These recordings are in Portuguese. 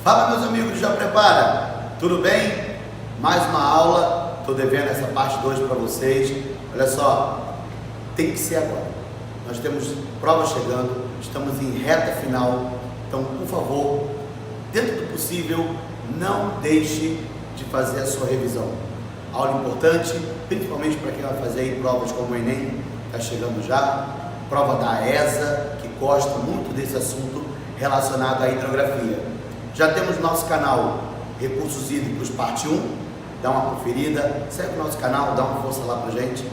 Fala, meus amigos, já prepara? Tudo bem? Mais uma aula, estou devendo essa parte 2 para vocês. Olha só, tem que ser agora. Nós temos prova chegando, estamos em reta final, então, por favor, dentro do possível, não deixe de fazer a sua revisão. Aula importante, principalmente para quem vai fazer aí provas como o Enem, está chegando já, prova da ESA, que gosta muito desse assunto relacionado à hidrografia. Já temos nosso canal Recursos Hídricos Parte 1, dá uma conferida, segue o nosso canal, dá uma força lá pra gente.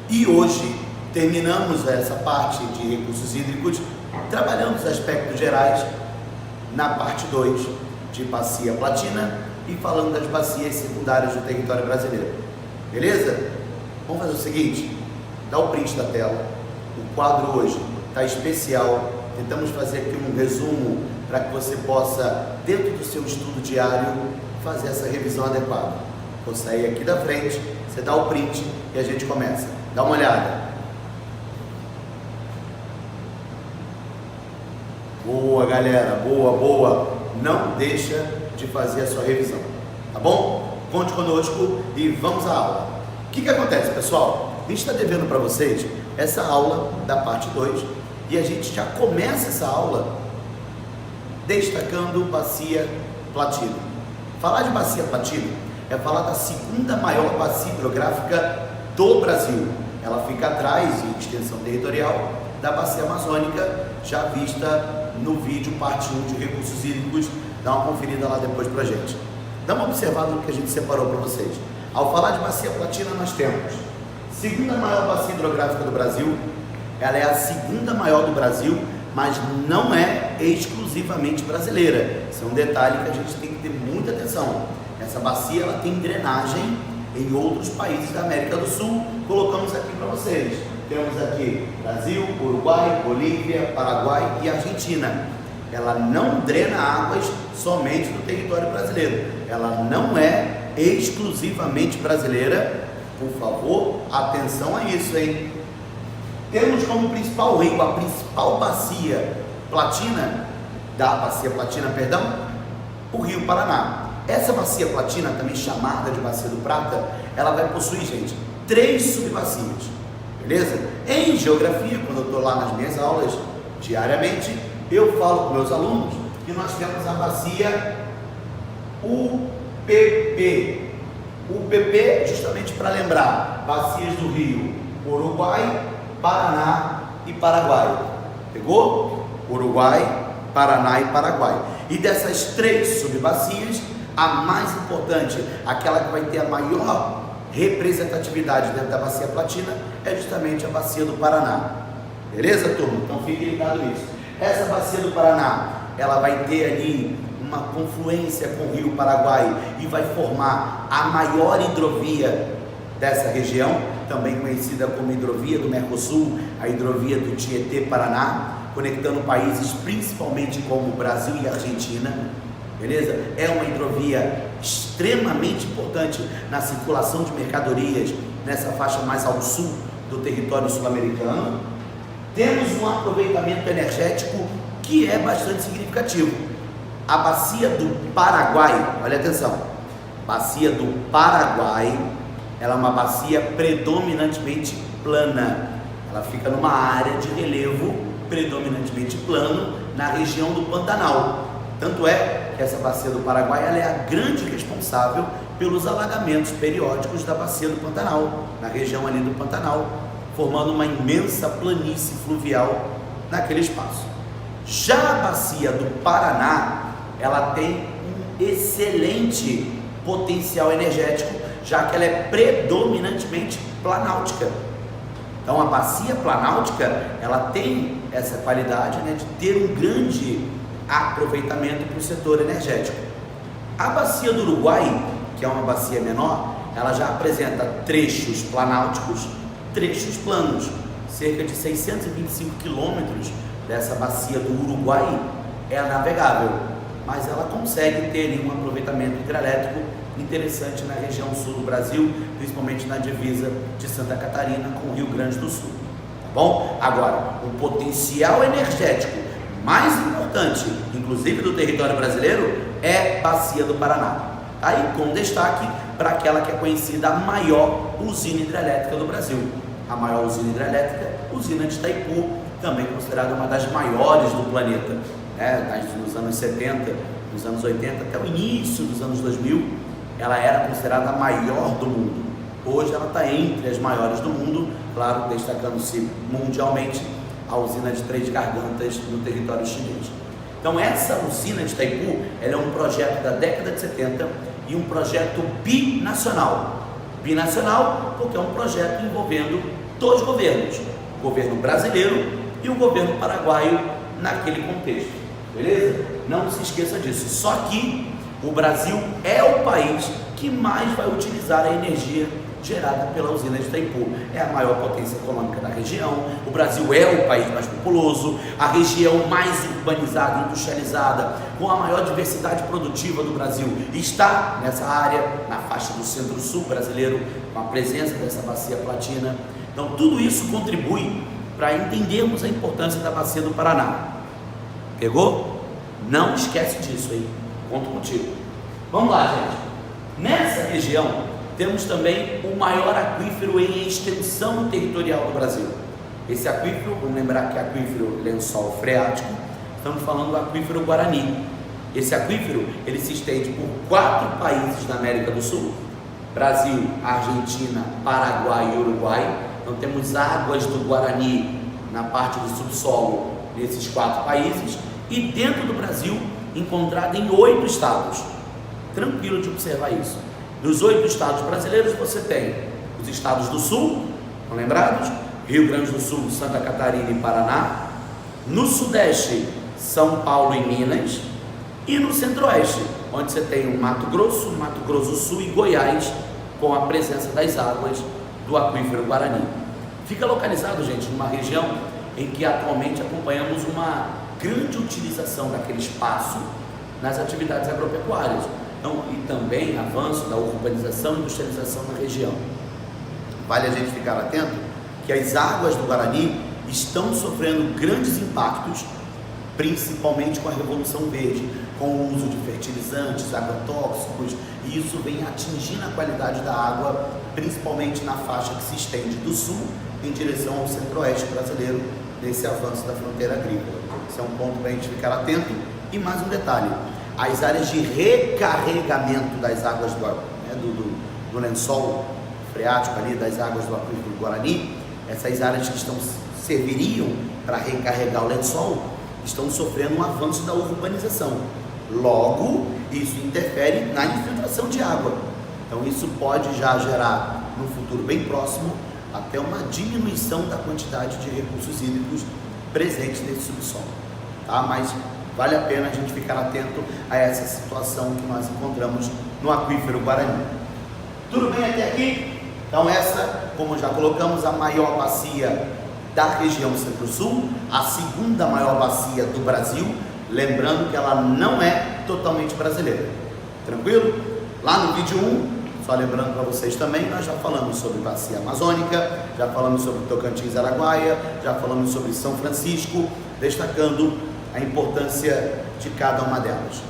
E hoje terminamos essa parte de recursos hídricos, trabalhando os aspectos gerais na parte 2 de bacia platina e falando das bacias secundárias do território brasileiro. Beleza? Vamos fazer o seguinte, dá o print da tela, o quadro hoje está especial, tentamos fazer aqui um resumo para que você possa, dentro do seu estudo diário, fazer essa revisão adequada. Vou sair aqui da frente, você dá o print e a gente começa. Dá uma olhada. Boa, galera, boa, boa. Não deixa de fazer a sua revisão, tá bom? Conte conosco e vamos à aula. O que acontece, pessoal? A gente está devendo para vocês essa aula da parte 2 e a gente já começa essa aula destacando bacia platina. Falar de bacia platina é falar da segunda maior bacia hidrográfica do Brasil. Ela fica atrás, em extensão territorial, da bacia amazônica, já vista no vídeo parte 1 de recursos hídricos. Dá uma conferida lá depois pra gente. Dá uma observada no que a gente separou para vocês. Ao falar de bacia platina, nós temos segunda maior bacia hidrográfica do Brasil. Ela é a segunda maior do Brasil, mas não é exclusivamente brasileira. Esse é um detalhe que a gente tem que ter muita atenção. Essa bacia ela tem drenagem em outros países da América do Sul. Colocamos aqui para vocês. Temos aqui Brasil, Uruguai, Bolívia, Paraguai e Argentina. Ela não drena águas somente do território brasileiro. Ela não é exclusivamente brasileira. Por favor, atenção a isso, hein? Temos como principal rio, a principal bacia platina, o Rio Paraná. Essa bacia platina, também chamada de bacia do Prata, ela vai possuir, gente, 3 subbacias, beleza? Em geografia, quando eu estou lá nas minhas aulas, diariamente, eu falo com meus alunos que nós temos a bacia UPP. UPP, justamente para lembrar, bacias do Rio Uruguai, Paraná e Paraguai. Pegou? Uruguai, Paraná e Paraguai. E dessas 3 subbacias, a mais importante, aquela que vai ter a maior representatividade dentro da bacia platina, é justamente a bacia do Paraná. Beleza, turma? Então fique ligado nisso. Essa bacia do Paraná, ela vai ter ali uma confluência com o Rio Paraguai e vai formar a maior hidrovia dessa região, também conhecida como hidrovia do Mercosul, a hidrovia do Tietê-Paraná, conectando países principalmente como Brasil e Argentina, beleza? É uma hidrovia extremamente importante na circulação de mercadorias nessa faixa mais ao sul do território sul-americano. Temos um aproveitamento energético que é bastante significativo. A bacia do Paraguai, olha atenção, bacia do Paraguai, ela é uma bacia predominantemente plana. Ela fica numa área de relevo predominantemente plano na região do Pantanal. Tanto é que essa bacia do Paraguai ela é a grande responsável pelos alagamentos periódicos da bacia do Pantanal, na região ali do Pantanal, formando uma imensa planície fluvial naquele espaço. Já a bacia do Paraná, ela tem um excelente potencial energético, já que ela é predominantemente planáutica. Então a bacia planáutica, ela tem essa qualidade, né, de ter um grande aproveitamento para o setor energético. A bacia do Uruguai, que é uma bacia menor, ela já apresenta trechos planáuticos, trechos planos. Cerca de 625 quilômetros dessa bacia do Uruguai é navegável, mas ela consegue ter um aproveitamento hidrelétrico interessante na região sul do Brasil, principalmente na divisa de Santa Catarina com o Rio Grande do Sul, tá bom? Agora, o potencial energético mais importante, inclusive do território brasileiro, é Bacia do Paraná. Aí com destaque para aquela que é conhecida a maior usina hidrelétrica do Brasil. A maior usina hidrelétrica, usina de Itaipu, também considerada uma das maiores do planeta, né? Nos anos 70, nos anos 80, até o início dos anos 2000, ela era considerada a maior do mundo. Hoje ela está entre as maiores do mundo, claro, destacando-se mundialmente a usina de Três Gargantas no território chinês. Então essa usina de Itaipu, ela é um projeto da década de 70 e um projeto binacional. Binacional porque é um projeto envolvendo dois governos, o governo brasileiro e o governo paraguaio naquele contexto, beleza? Não se esqueça disso. Só que o Brasil é o país que mais vai utilizar a energia gerada pela usina de Itaipu. É a maior potência econômica da região, o Brasil é o país mais populoso, a região mais urbanizada, industrializada, com a maior diversidade produtiva do Brasil, está nessa área, na faixa do centro-sul brasileiro, com a presença dessa bacia platina. Então tudo isso contribui para entendermos a importância da bacia do Paraná. Pegou? Não esquece disso, hein? Conto contigo. Vamos lá, gente. Nessa região temos também o maior aquífero em extensão territorial do Brasil. Esse aquífero, vamos lembrar que é aquífero lençol freático, estamos falando do aquífero Guarani. Esse aquífero, ele se estende por 4 países da América do Sul: Brasil, Argentina, Paraguai e Uruguai. Então temos águas do Guarani na parte do subsolo nesses 4 países, e dentro do Brasil, encontrado em 8 estados. Tranquilo de observar isso. Dos 8 estados brasileiros, você tem os estados do sul, estão lembrados? Rio Grande do Sul, Santa Catarina e Paraná. No sudeste, São Paulo e Minas. E no centro-oeste, onde você tem o Mato Grosso do Sul e Goiás, com a presença das águas do aquífero Guarani. Fica localizado, gente, numa região em que atualmente acompanhamos uma grande utilização daquele espaço nas atividades agropecuárias. Então, e também avanço da urbanização e industrialização na região. Vale a gente ficar atento que as águas do Guarani estão sofrendo grandes impactos, principalmente com a Revolução Verde, com o uso de fertilizantes, agrotóxicos, e isso vem atingindo a qualidade da água, principalmente na faixa que se estende do sul em direção ao centro-oeste brasileiro, nesse avanço da fronteira agrícola. Esse é um ponto para a gente ficar atento. E mais um detalhe: as áreas de recarregamento das águas do lençol freático ali, das águas do aquífero do Guarani, essas áreas que serviriam para recarregar o lençol, estão sofrendo um avanço da urbanização. Logo, isso interfere na infiltração de água. Então isso pode já gerar, no futuro bem próximo, até uma diminuição da quantidade de recursos hídricos presentes nesse subsolo, tá? Mas vale a pena a gente ficar atento a essa situação que nós encontramos no aquífero Guarani. Tudo bem até aqui? Então essa, como já colocamos, a maior bacia da região Centro-Sul, a segunda maior bacia do Brasil, lembrando que ela não é totalmente brasileira. Tranquilo? Lá no vídeo 1, só lembrando para vocês também, nós já falamos sobre bacia amazônica, já falamos sobre Tocantins, Araguaia, já falamos sobre São Francisco, destacando a importância de cada uma delas.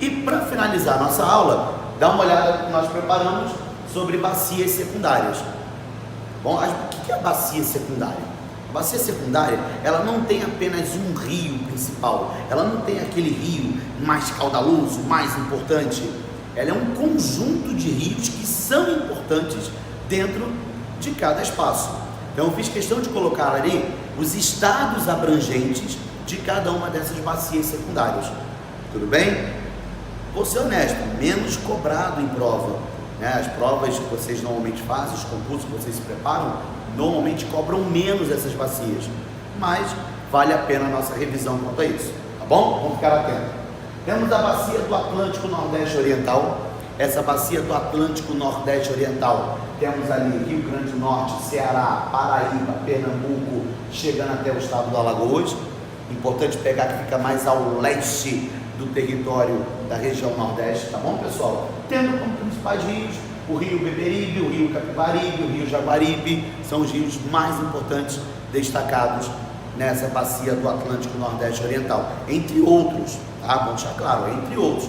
E para finalizar nossa aula, dá uma olhada no que nós preparamos sobre bacias secundárias. Bom, o que é a bacia secundária? A bacia secundária, ela não tem apenas um rio principal, ela não tem aquele rio mais caudaloso, mais importante. Ela é um conjunto de rios que são importantes dentro de cada espaço. Então eu fiz questão de colocar ali os estados abrangentes de cada uma dessas bacias secundárias. Tudo bem? Vou ser honesto, menos cobrado em prova, né? As provas que vocês normalmente fazem, os concursos que vocês se preparam, normalmente cobram menos essas bacias, mas vale a pena a nossa revisão quanto a isso, tá bom? Vamos ficar atentos. Temos a bacia do Atlântico Nordeste Oriental. Essa bacia do Atlântico Nordeste Oriental, temos ali Rio Grande do Norte, Ceará, Paraíba, Pernambuco, chegando até o estado do Alagoas. Importante pegar que fica mais ao leste do território da região Nordeste, tá bom, pessoal? Tendo como principais rios o Rio Beberibe, o Rio Capibaribe, o Rio Jaguaribe, são os rios mais importantes destacados nessa bacia do Atlântico Nordeste Oriental, entre outros, tá? Vamos deixar claro, entre outros.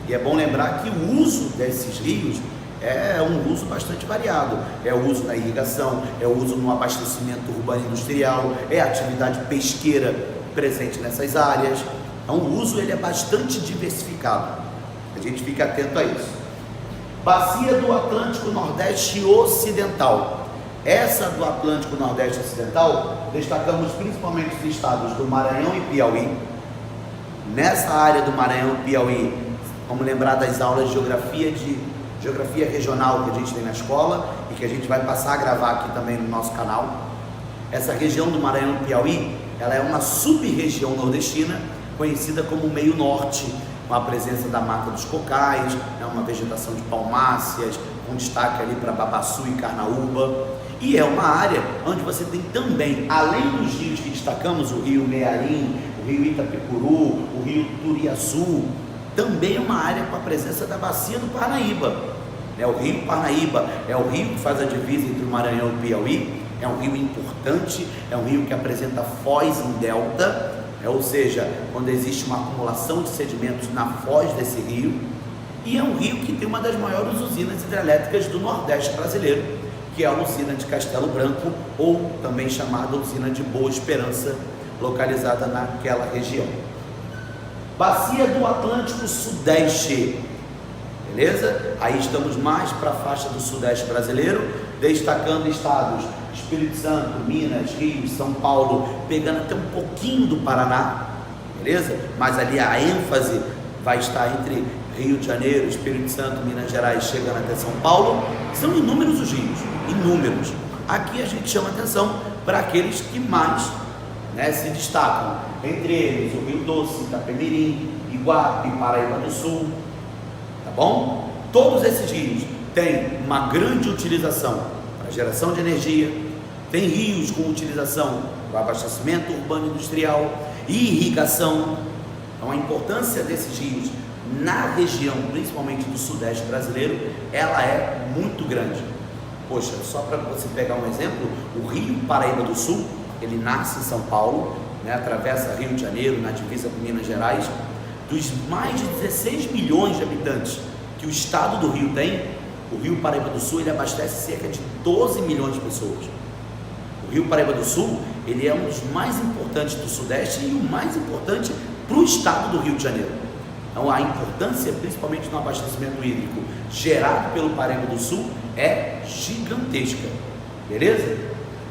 E é bom lembrar que o uso desses rios é um uso bastante variado. É o uso na irrigação, é o uso no abastecimento urbano industrial, é a atividade pesqueira presente nessas áreas. Então o uso ele é bastante diversificado. A gente fica atento a isso. Bacia do Atlântico Nordeste Ocidental. Essa do Atlântico Nordeste Ocidental, destacamos principalmente os estados do Maranhão e Piauí. Nessa área do Maranhão e Piauí, vamos lembrar das aulas de geografia regional que a gente tem na escola e que a gente vai passar a gravar aqui também no nosso canal. Essa região do Maranhão e Piauí, ela é uma sub-região nordestina conhecida como Meio Norte, com a presença da mata dos cocais, uma vegetação de palmáceas, com destaque ali para Babaçu e Carnaúba. E é uma área onde você tem também, além dos rios que destacamos, o rio Mearim, o rio Itapicuru, o rio Turiaçu, também é uma área com a presença da bacia do Parnaíba. O rio Parnaíba é o rio que faz a divisa entre o Maranhão e o Piauí, é um rio importante, é um rio que apresenta foz em delta, ou seja, quando existe uma acumulação de sedimentos na foz desse rio, e é um rio que tem uma das maiores usinas hidrelétricas do Nordeste brasileiro, que é a usina de Castelo Branco, ou também chamada usina de Boa Esperança, localizada naquela região. Bacia do Atlântico Sudeste, beleza? Aí estamos mais para a faixa do Sudeste brasileiro, destacando estados Espírito Santo, Minas, Rio, São Paulo, pegando até um pouquinho do Paraná, beleza? Mas ali a ênfase vai estar entre Rio de Janeiro, Espírito Santo, Minas Gerais, chegando até São Paulo. São inúmeros os rios, inúmeros. Aqui a gente chama atenção para aqueles que mais se destacam, entre eles o Rio Doce, Itapemirim, Iguape, Paraíba do Sul, tá bom? Todos esses rios têm uma grande utilização para geração de energia, tem rios com utilização para abastecimento urbano industrial e irrigação. Então a importância desses rios na região, principalmente do Sudeste brasileiro, ela é muito grande. Poxa, só para você pegar um exemplo, o rio Paraíba do Sul, ele nasce em São Paulo, atravessa Rio de Janeiro, na divisa com Minas Gerais. Dos mais de 16 milhões de habitantes que o estado do Rio tem, o rio Paraíba do Sul ele abastece cerca de 12 milhões de pessoas. O rio Paraíba do Sul ele é um dos mais importantes do Sudeste e o mais importante para o estado do Rio de Janeiro. Então a importância, principalmente no abastecimento hídrico gerado pelo Paraíba do Sul, é gigantesca, beleza?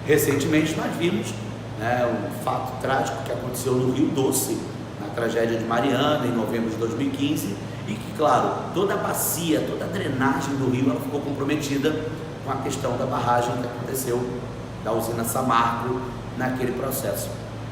Recentemente nós vimos um fato trágico que aconteceu no Rio Doce, na tragédia de Mariana, em novembro de 2015, e que, claro, toda a bacia, toda a drenagem do rio ela ficou comprometida com a questão da barragem que aconteceu da usina Samarco naquele processo.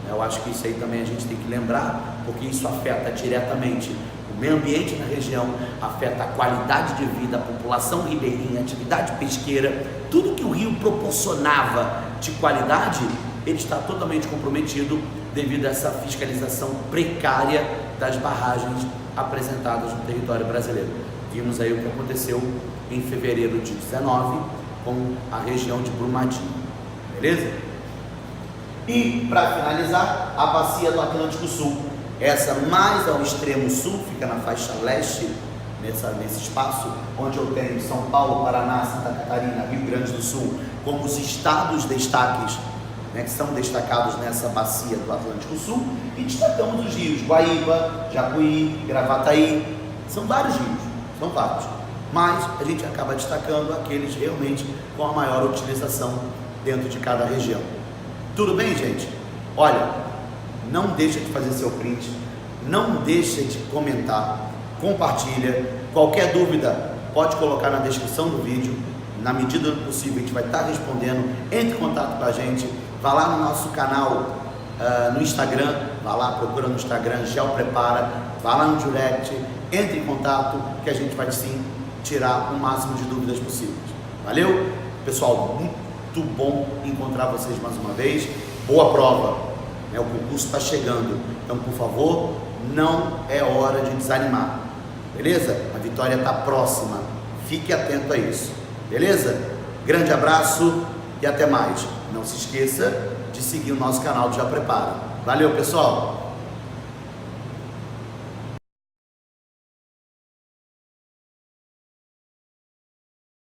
Eu acho que isso aí também a gente tem que lembrar, porque isso afeta diretamente o meio ambiente na região, afeta a qualidade de vida, a população ribeirinha, a atividade pesqueira, tudo que o rio proporcionava de qualidade, ele está totalmente comprometido devido a essa fiscalização precária das barragens apresentadas no território brasileiro. Vimos aí o que aconteceu em fevereiro de 19 com a região de Brumadinho, beleza? E para finalizar, a bacia do Atlântico Sul, essa mais ao extremo sul, fica na faixa leste, nesse espaço onde eu tenho São Paulo, Paraná, Santa Catarina, Rio Grande do Sul, como os estados destaques, que são destacados nessa bacia do Atlântico Sul, e destacamos os rios Guaíba, Jacuí, Gravataí. São vários rios, são vários, mas a gente acaba destacando aqueles realmente com a maior utilização dentro de cada região. Tudo bem, gente? Olha, não deixa de fazer seu print, não deixa de comentar, compartilha. Qualquer dúvida pode colocar na descrição do vídeo, na medida do possível a gente vai estar respondendo. Entre em contato com a gente, vá lá no nosso canal no Instagram, vá lá, procura no Instagram, GeoPrepara, vá lá no direct, entre em contato que a gente vai sim tirar o máximo de dúvidas possíveis. Valeu? Pessoal, muito bom encontrar vocês mais uma vez. Boa prova, o concurso está chegando, então por favor, não é hora de desanimar, beleza? A vitória está próxima, fique atento a isso, beleza? Grande abraço e até mais. Não se esqueça de seguir o nosso canal do Já Prepara. Valeu, pessoal!